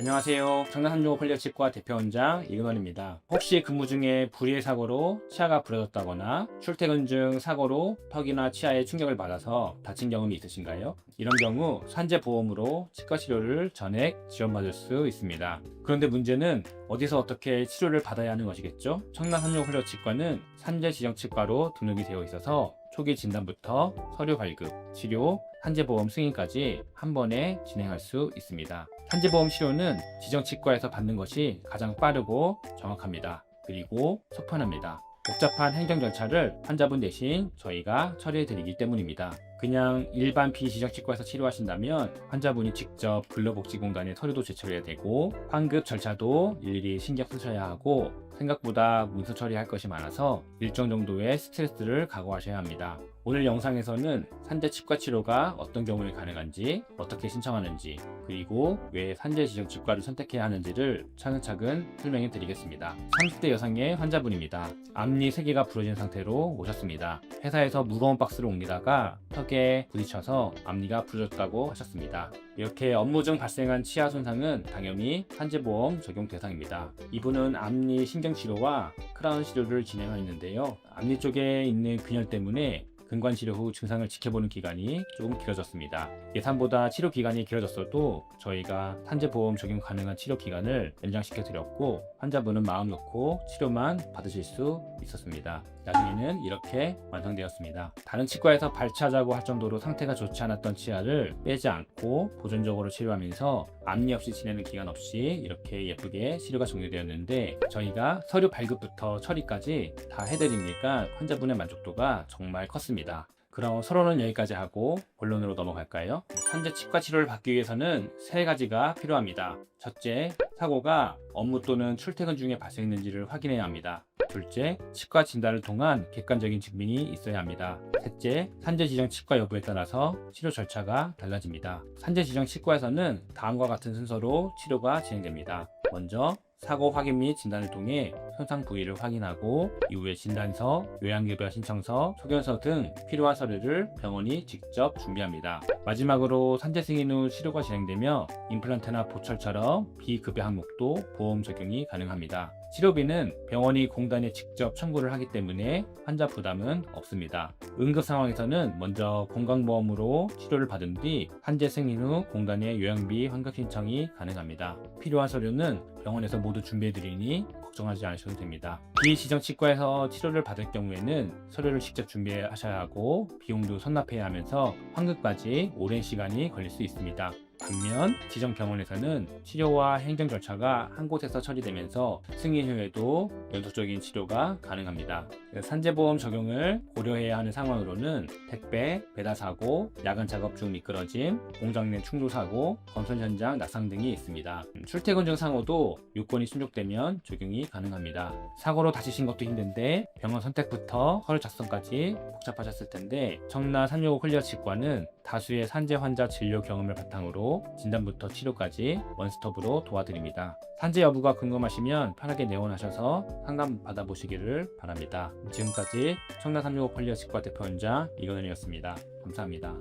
안녕하세요. 청담산용홀리어치과 대표원장 이근원입니다. 혹시 근무 중에 불의의 사고로 치아가 부러졌다거나 출퇴근 중 사고로 턱이나 치아에 충격을 받아서 다친 경험이 있으신가요? 이런 경우 산재보험으로 치과 치료를 전액 지원받을 수 있습니다. 그런데 문제는 어디서 어떻게 치료를 받아야 하는 것이겠죠? 청담산용홀리어치과는 산재지정치과로 등록이 되어 있어서 초기 진단부터 서류 발급, 치료, 산재보험 승인까지 한 번에 진행할 수 있습니다. 산재보험 치료는 지정치과에서 받는 것이 가장 빠르고 정확합니다. 그리고 속편합니다. 복잡한 행정 절차를 환자분 대신 저희가 처리해 드리기 때문입니다. 그냥 일반 비지정치과에서 치료하신다면 환자분이 직접 근로복지공단에 서류도 제출해야 되고 환급 절차도 일일이 신경 쓰셔야 하고 생각보다 문서 처리할 것이 많아서 일정 정도의 스트레스를 각오하셔야 합니다. 오늘 영상에서는 산재치과 치료가 어떤 경우에 가능한지, 어떻게 신청하는지, 그리고 왜 산재지정치과를 선택해야 하는지를 차근차근 설명해 드리겠습니다. 30대 여성의 환자분입니다. 앞니 3개가 부러진 상태로 오셨습니다. 회사에서 무거운 박스를 옮기다가 턱에 부딪혀서 앞니가 부러졌다고 하셨습니다. 이렇게 업무 중 발생한 치아 손상은 당연히 산재보험 적용 대상입니다. 이분은 앞니 신경치료와 크라운 치료를 진행하였는데요. 앞니 쪽에 있는 균열 때문에 근관 치료 후 증상을 지켜보는 기간이 조금 길어졌습니다. 예상보다 치료 기간이 길어졌어도 저희가 산재보험 적용 가능한 치료 기간을 연장시켜 드렸고 환자분은 마음 놓고 치료만 받으실 수 있었습니다. 나중에는 이렇게 완성되었습니다. 다른 치과에서 발치하자고 할 정도로 상태가 좋지 않았던 치아를 빼지 않고 보존적으로 치료하면서 앞니 없이 지내는 기간 없이 이렇게 예쁘게 치료가 종료되었는데 저희가 서류 발급부터 처리까지 다 해드리니까 환자분의 만족도가 정말 컸습니다. 그럼 서론은 여기까지 하고 본론으로 넘어갈까요? 산재 치과 치료를 받기 위해서는 3가지가 필요합니다. 첫째, 사고가 업무 또는 출퇴근 중에 발생했는지를 확인해야 합니다. 둘째, 치과 진단을 통한 객관적인 증명이 있어야 합니다. 셋째, 산재지정 치과 여부에 따라서 치료 절차가 달라집니다. 산재지정 치과에서는 다음과 같은 순서로 치료가 진행됩니다. 먼저 사고 확인 및 진단을 통해 손상 부위를 확인하고 이후에 진단서, 요양급여 신청서, 소견서 등 필요한 서류를 병원이 직접 준비합니다. 마지막으로 산재 승인 후 치료가 진행되며 임플란트나 보철처럼 비급여 항목도 보험 적용이 가능합니다. 치료비는 병원이 공단에 직접 청구를 하기 때문에 환자 부담은 없습니다. 응급 상황에서는 먼저 건강보험으로 치료를 받은 뒤 산재 승인 후 공단에 요양비 환급 신청이 가능합니다. 필요한 서류는 병원에서 모두 준비해드리니 걱정하지 않으셔도 됩니다. 비지정치과에서 치료를 받을 경우에는 서류를 직접 준비하셔야 하고 비용도 선납해야 하면서 환급까지 오랜 시간이 걸릴 수 있습니다. 반면 지정병원에서는 치료와 행정 절차가 한 곳에서 처리되면서 승인 후에도 연속적인 치료가 가능합니다. 산재보험 적용을 고려해야 하는 상황으로는 택배, 배달사고, 야간 작업 중 미끄러짐, 공장 내 충돌사고, 건설 현장 낙상 등이 있습니다. 출퇴근 중 상호도 요건이 충족되면 적용이 가능합니다. 사고로 다치신 것도 힘든데 병원 선택부터 서류 작성까지 복잡하셨을 텐데 청라 365 홀리어치과는 다수의 산재 환자 진료 경험을 바탕으로 진단부터 치료까지 원스톱으로 도와드립니다. 산재 여부가 궁금하시면 편하게 내원하셔서 상담 받아보시기를 바랍니다. 지금까지 청라 365 홀리어치과 대표원장 이건원이었습니다. 감사합니다.